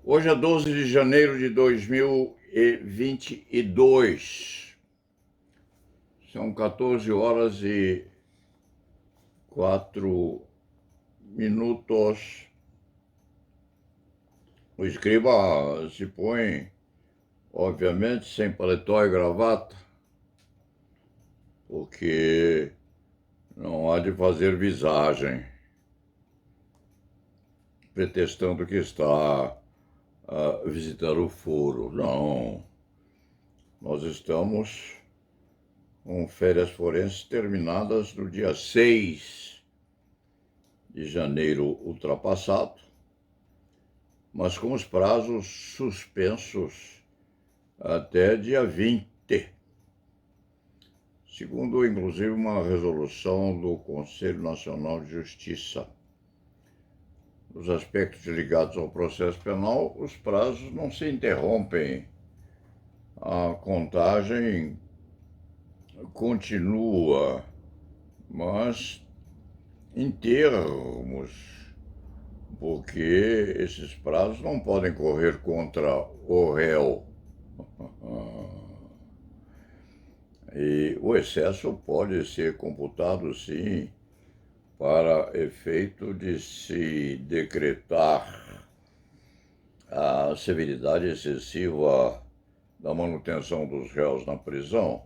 Hoje é 12 de janeiro de 2022. São 14 horas e 4 minutos. O escriba se põe, obviamente, sem paletó e gravata, porque não há de fazer visagem, pretextando que está a visitar o foro. Não. Nós estamos com férias forenses terminadas no dia 6 de janeiro ultrapassado, mas com os prazos suspensos até dia 20, segundo inclusive uma resolução do Conselho Nacional de Justiça. Nos aspectos ligados ao processo penal, os prazos não se interrompem. A contagem continua, mas em termos, porque esses prazos não podem correr contra o réu. E o excesso pode ser computado, sim, para efeito de se decretar a severidade excessiva da manutenção dos réus na prisão,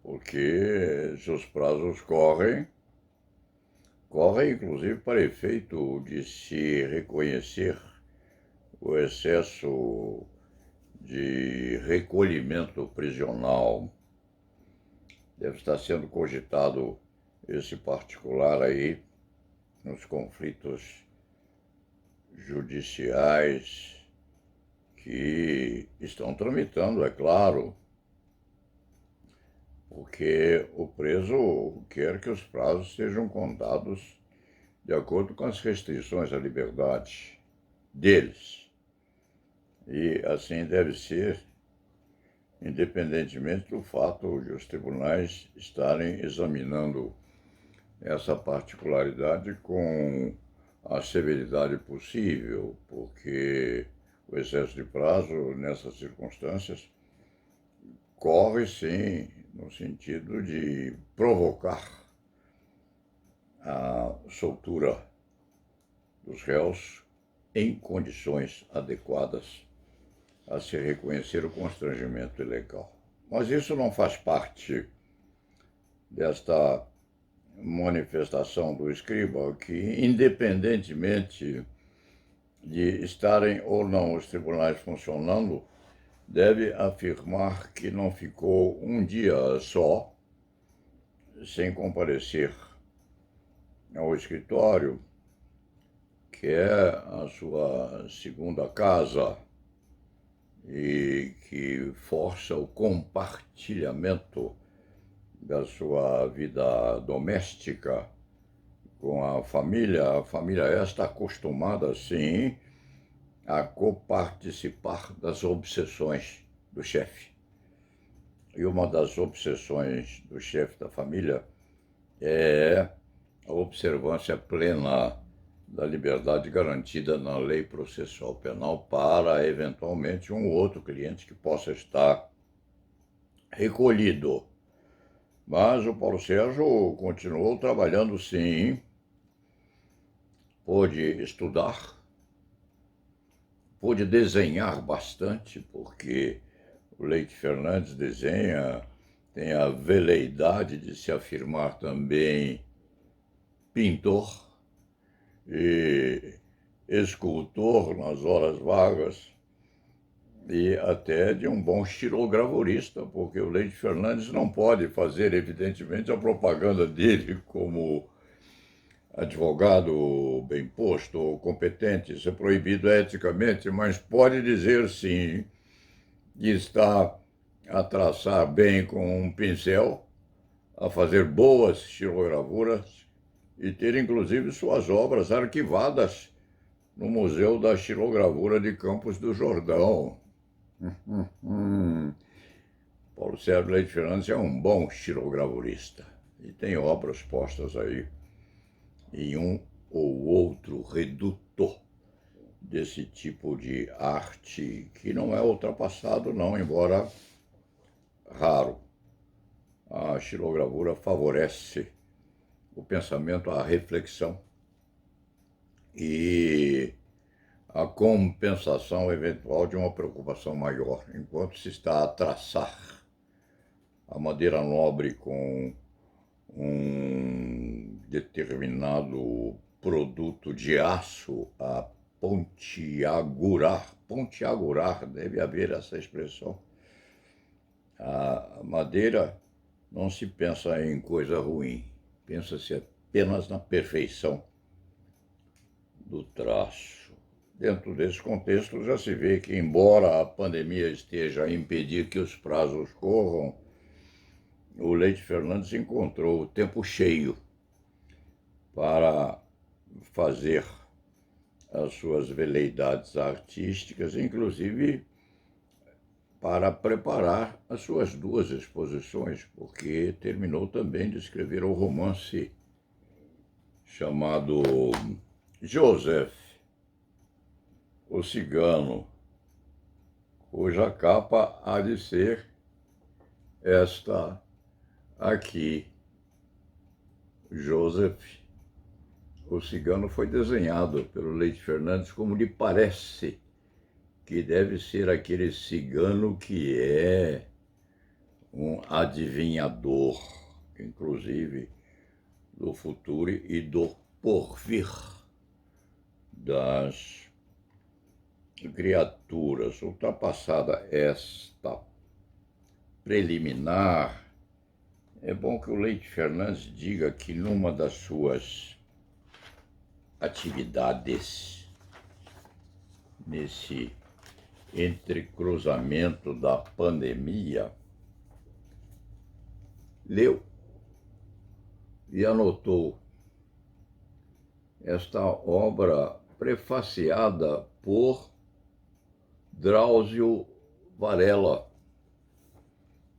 porque se os prazos correm inclusive para efeito de se reconhecer o excesso de recolhimento prisional. Deve estar sendo cogitado esse particular aí nos conflitos judiciais que estão tramitando, é claro, porque o preso quer que os prazos sejam contados de acordo com as restrições à liberdade deles. E assim deve ser, independentemente do fato de os tribunais estarem examinando essa particularidade com a severidade possível, porque o excesso de prazo nessas circunstâncias corre, sim, no sentido de provocar a soltura dos réus em condições adequadas a se reconhecer o constrangimento ilegal. Mas isso não faz parte desta manifestação do escriba, que, independentemente de estarem ou não os tribunais funcionando, deve afirmar que não ficou um dia só sem comparecer ao escritório, que é a sua segunda casa e que força o compartilhamento da sua vida doméstica com a família esta acostumada, sim, a coparticipar das obsessões do chefe. E uma das obsessões do chefe da família é a observância plena da liberdade garantida na lei processual penal para, eventualmente, um outro cliente que possa estar recolhido. Mas o Paulo Sérgio continuou trabalhando, sim, pôde estudar, pôde desenhar bastante, porque o Leite Fernandes desenha, tem a veleidade de se afirmar também pintor e escultor nas horas vagas, e até de um bom estilogravurista, porque o Leite Fernandes não pode fazer, evidentemente, a propaganda dele como advogado bem posto ou competente, isso é proibido eticamente, mas pode dizer, sim, que está a traçar bem com um pincel, a fazer boas estilogravuras e ter, inclusive, suas obras arquivadas no Museu da Estilogravura de Campos do Jordão. Paulo Sérgio Leite Fernandes é um bom estilogravurista e tem obras postas aí em um ou outro reduto desse tipo de arte que não é ultrapassado não, embora raro. A xilogravura favorece o pensamento, a reflexão e a compensação eventual de uma preocupação maior, enquanto se está a traçar a madeira nobre com um determinado produto de aço a pontiagurar, deve haver essa expressão. A madeira não se pensa em coisa ruim, pensa-se apenas na perfeição do traço. Dentro desse contexto já se vê que, embora a pandemia esteja a impedir que os prazos corram, o Leite Fernandes encontrou o tempo cheio para fazer as suas veleidades artísticas, inclusive para preparar as suas duas exposições, porque terminou também de escrever o romance chamado Joseph, o Cigano, cuja capa há de ser esta aqui. Joseph, o Cigano, foi desenhado pelo Leite Fernandes como lhe parece que deve ser aquele cigano que é um adivinhador, inclusive do futuro e do porvir das criaturas. Ultrapassada esta preliminar, é bom que o Leite Fernandes diga que numa das suas atividades, nesse entrecruzamento da pandemia, leu e anotou esta obra prefaciada por Drauzio Varela,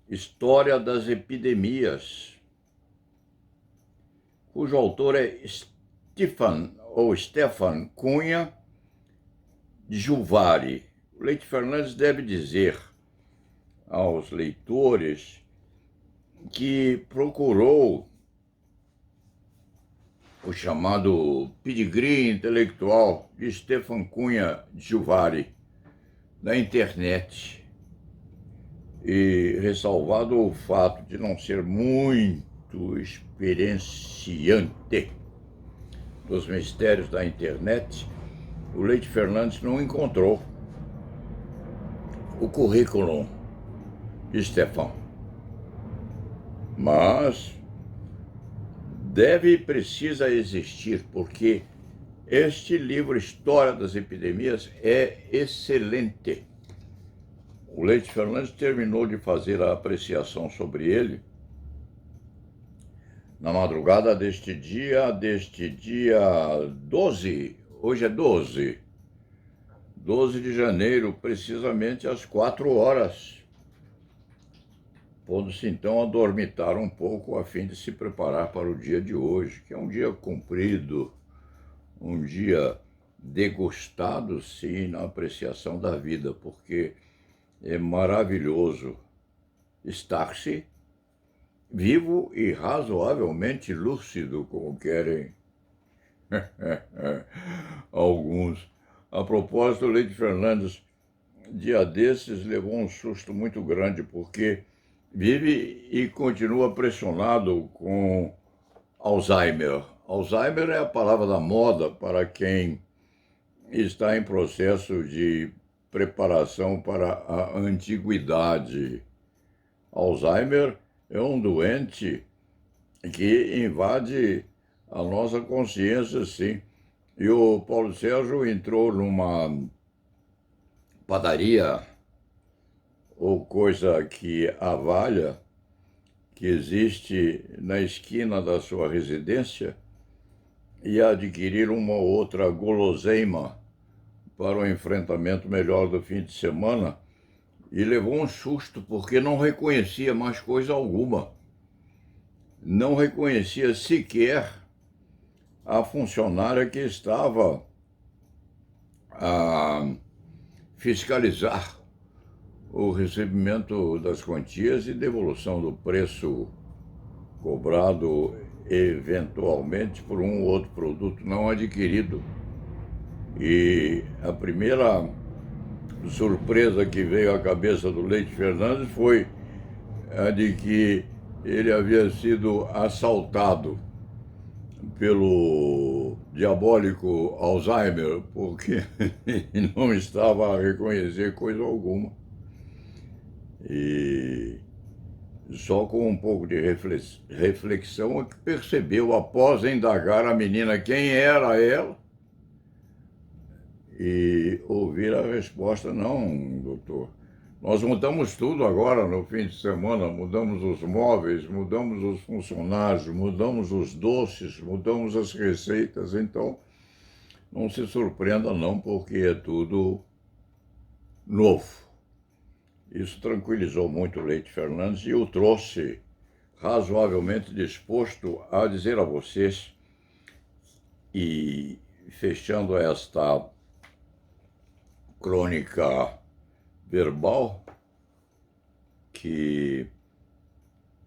História das Epidemias, cujo autor é Stefan Cunha Juvari. O Leite Fernandes deve dizer aos leitores que procurou o chamado pedigree intelectual de Stefan Cunha Juvari na internet, e ressalvado o fato de não ser muito experienciante dos mistérios da internet, o Leite Fernandes não encontrou o currículo de Stefan. Mas deve e precisa existir, porque este livro, História das Epidemias, é excelente. O Leite Fernandes terminou de fazer a apreciação sobre ele na madrugada deste dia 12, hoje é 12 de janeiro, precisamente às 4 horas. Pondo-se então a dormitar um pouco a fim de se preparar para o dia de hoje, que é um dia comprido, um dia degustado, sim, na apreciação da vida, porque é maravilhoso estar-se vivo e razoavelmente lúcido, como querem alguns. A propósito, o Leite Fernandes, dia desses, levou um susto muito grande, porque vive e continua pressionado com Alzheimer. Alzheimer é a palavra da moda para quem está em processo de preparação para a antiguidade. Alzheimer é um doente que invade a nossa consciência, sim. E o Paulo Sérgio entrou numa padaria ou coisa que avalha, que existe na esquina da sua residência, e adquirir uma outra guloseima para o enfrentamento melhor do fim de semana, e levou um susto porque não reconhecia mais coisa alguma. Não reconhecia sequer a funcionária que estava a fiscalizar o recebimento das quantias e devolução do preço cobrado eventualmente por um ou outro produto não adquirido. E a primeira surpresa que veio à cabeça do Leite Fernandes foi a de que ele havia sido assaltado pelo diabólico Alzheimer, porque não estava a reconhecer coisa alguma. E só com um pouco de reflexão é que percebeu, após indagar a menina quem era ela, e ouvir a resposta: não, doutor, nós mudamos tudo agora no fim de semana, mudamos os móveis, mudamos os funcionários, mudamos os doces, mudamos as receitas, então não se surpreenda não, porque é tudo novo. Isso tranquilizou muito o Leite Fernandes e o trouxe razoavelmente disposto a dizer a vocês, e fechando esta crônica verbal, que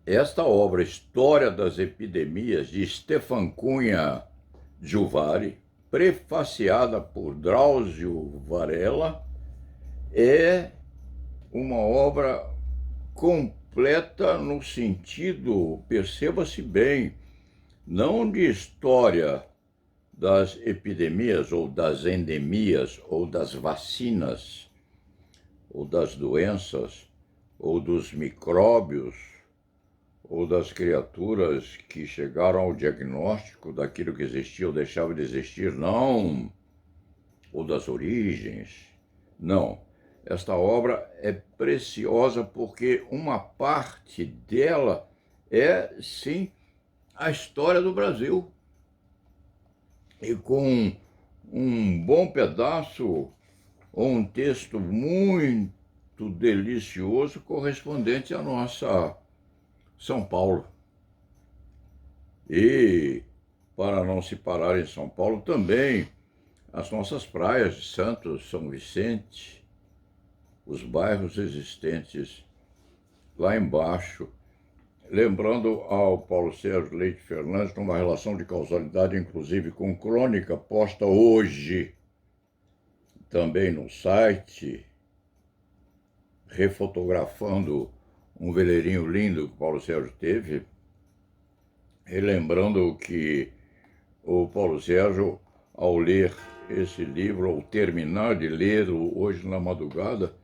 esta obra, História das Epidemias, de Stefan Cunha Giuvari, prefaciada por Drauzio Varela, é uma obra completa no sentido, perceba-se bem, não de história das epidemias ou das endemias ou das vacinas ou das doenças ou dos micróbios ou das criaturas que chegaram ao diagnóstico daquilo que existia ou deixava de existir, não, ou das origens, não. Esta obra é preciosa porque uma parte dela é, sim, a história do Brasil. E com um bom pedaço, ou um texto muito delicioso correspondente à nossa São Paulo. E, para não se parar em São Paulo, também as nossas praias de Santos, São Vicente, os bairros existentes lá embaixo, lembrando ao Paulo Sérgio Leite Fernandes numa relação de causalidade, inclusive com crônica, posta hoje também no site, refotografando um veleirinho lindo que o Paulo Sérgio teve, relembrando que o Paulo Sérgio, ao ler esse livro, ao terminar de lê-lo hoje na madrugada,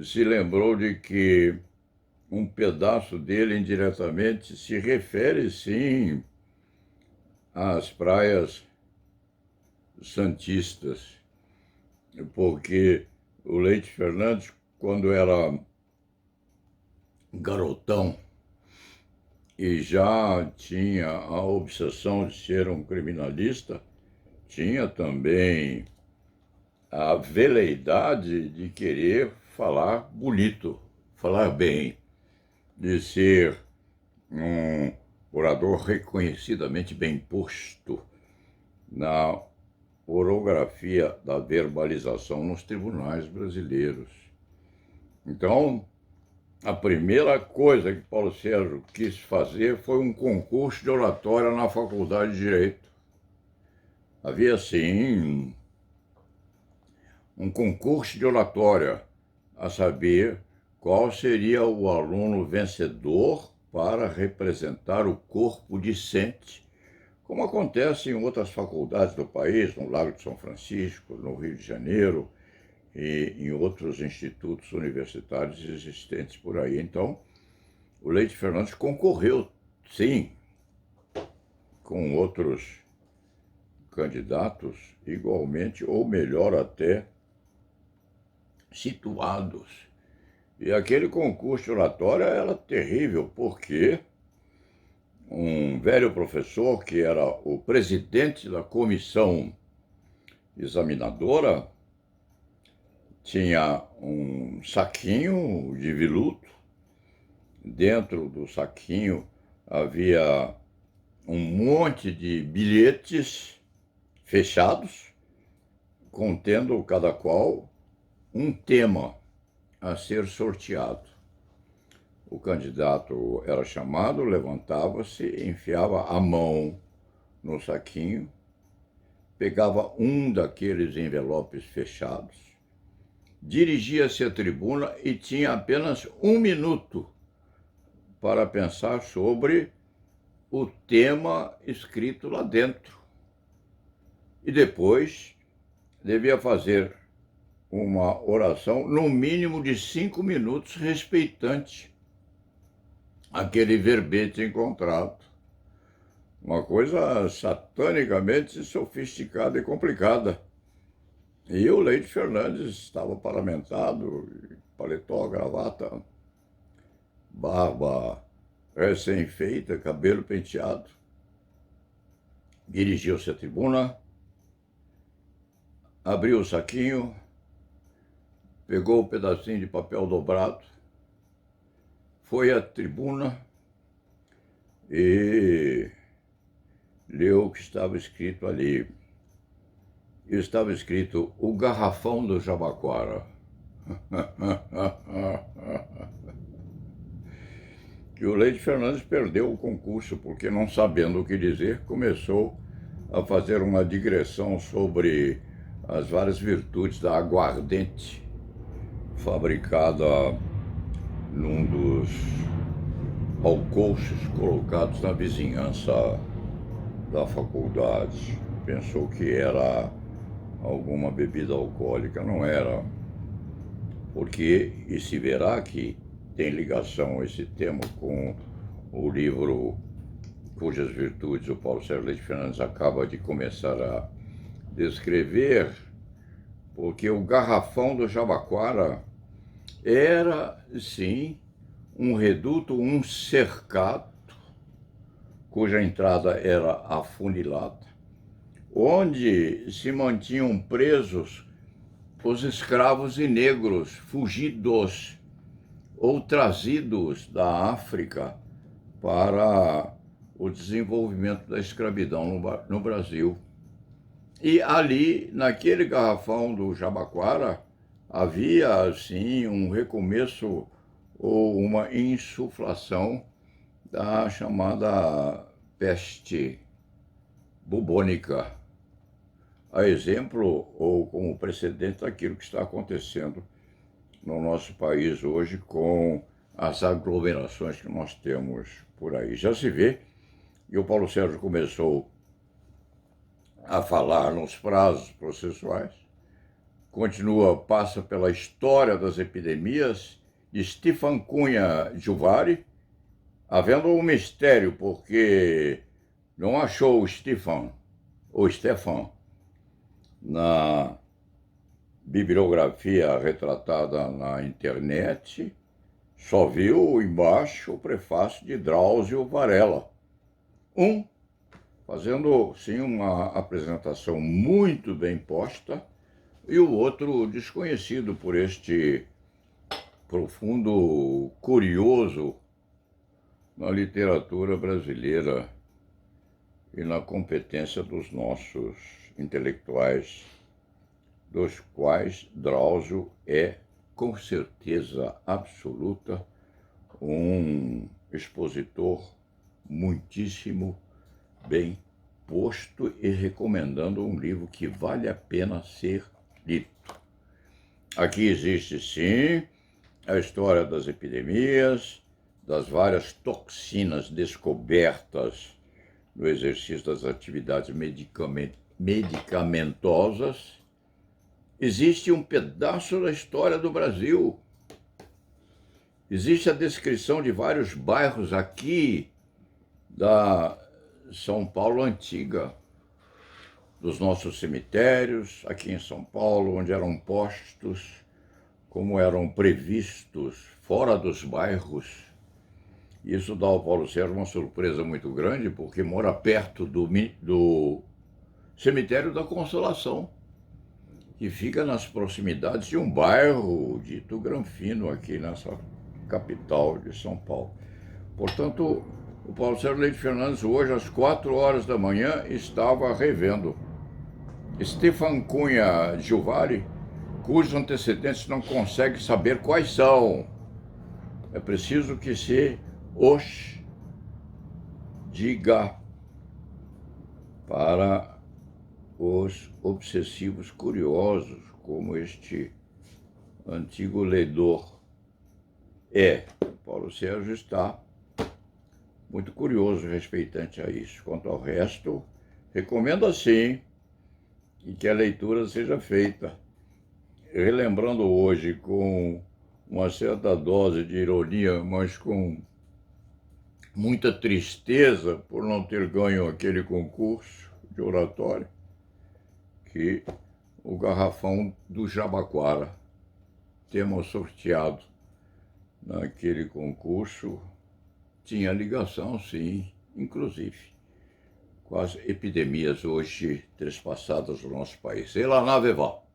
se lembrou de que um pedaço dele indiretamente se refere, sim, às praias santistas, porque o Leite Fernandes, quando era garotão e já tinha a obsessão de ser um criminalista, tinha também a veleidade de querer falar bonito, falar bem, de ser um orador reconhecidamente bem posto na orografia da verbalização nos tribunais brasileiros. Então, a primeira coisa que Paulo Sérgio quis fazer foi um concurso de oratória na Faculdade de Direito. Havia, sim, um concurso de oratória, a saber, qual seria o aluno vencedor para representar o corpo discente, como acontece em outras faculdades do país, no Lago de São Francisco, no Rio de Janeiro e em outros institutos universitários existentes por aí. Então, o Leite Fernandes concorreu, sim, com outros candidatos igualmente, ou melhor até, situados. E aquele concurso de oratória era terrível, porque um velho professor, que era o presidente da comissão examinadora, tinha um saquinho de viluto. Dentro do saquinho havia um monte de bilhetes fechados, contendo cada qual um tema a ser sorteado. O candidato era chamado, levantava-se, enfiava a mão no saquinho, pegava um daqueles envelopes fechados, dirigia-se à tribuna e tinha apenas 1 minuto para pensar sobre o tema escrito lá dentro. E depois devia fazer uma oração, no mínimo de 5 minutos, respeitante aquele verbete encontrado. Uma coisa satanicamente sofisticada e complicada. E o Leite Fernandes estava paramentado, paletó, gravata, barba recém-feita, cabelo penteado. Dirigiu-se à tribuna, abriu o saquinho, pegou um pedacinho de papel dobrado, foi à tribuna e leu o que estava escrito ali. Estava escrito: o garrafão do Jabaquara. Que o Leite Fernandes perdeu o concurso porque, não sabendo o que dizer, começou a fazer uma digressão sobre as várias virtudes da aguardente fabricada num dos alcoches colocados na vizinhança da faculdade. Pensou que era alguma bebida alcoólica, não era, porque, e se verá que tem ligação esse tema com o livro cujas virtudes o Paulo Sérgio Leite Fernandes acaba de começar a descrever, porque o garrafão do Jabaquara era, sim, um reduto, um cercado, cuja entrada era afunilada, onde se mantinham presos os escravos e negros fugidos ou trazidos da África para o desenvolvimento da escravidão no Brasil. E ali, naquele garrafão do Jabaquara, havia, assim, um recomeço ou uma insuflação da chamada peste bubônica, a exemplo ou como precedente daquilo que está acontecendo no nosso país hoje com as aglomerações que nós temos por aí. Já se vê, e o Paulo Sérgio começou a falar nos prazos processuais, passa pela história das epidemias de Stefan Cunha Juvari, havendo um mistério, porque não achou o Stefan na bibliografia retratada na internet, só viu embaixo o prefácio de Drauzio Varela, fazendo, sim, uma apresentação muito bem posta, e o outro desconhecido por este profundo curioso na literatura brasileira e na competência dos nossos intelectuais, dos quais Drauzio é, com certeza absoluta, um expositor muitíssimo bem posto e recomendando um livro que vale a pena ser lido. Aqui existe, sim, a história das epidemias, das várias toxinas descobertas no exercício das atividades medicamentosas. Existe um pedaço da história do Brasil. Existe a descrição de vários bairros aqui da São Paulo antiga, dos nossos cemitérios, aqui em São Paulo, onde eram postos, como eram previstos, fora dos bairros. Isso dá ao Paulo Sérgio uma surpresa muito grande, porque mora perto do Cemitério da Consolação, que fica nas proximidades de um bairro dito Granfino, aqui nessa capital de São Paulo. Portanto, o Paulo Sérgio Leite Fernandes, hoje, às 4 horas da manhã, estava revendo Stefan Cunha Gilvari, cujos antecedentes não consegue saber quais são. É preciso que se os diga para os obsessivos curiosos, como este antigo ledor é. Paulo Sérgio está muito curioso respeitante a isso. Quanto ao resto, recomendo assim e que a leitura seja feita, relembrando hoje com uma certa dose de ironia, mas com muita tristeza por não ter ganho aquele concurso de oratório, que o Garrafão do Jabaquara, tema sorteado naquele concurso, tinha ligação, sim, inclusive, com as epidemias hoje trespassadas no nosso país. E lá na Veval.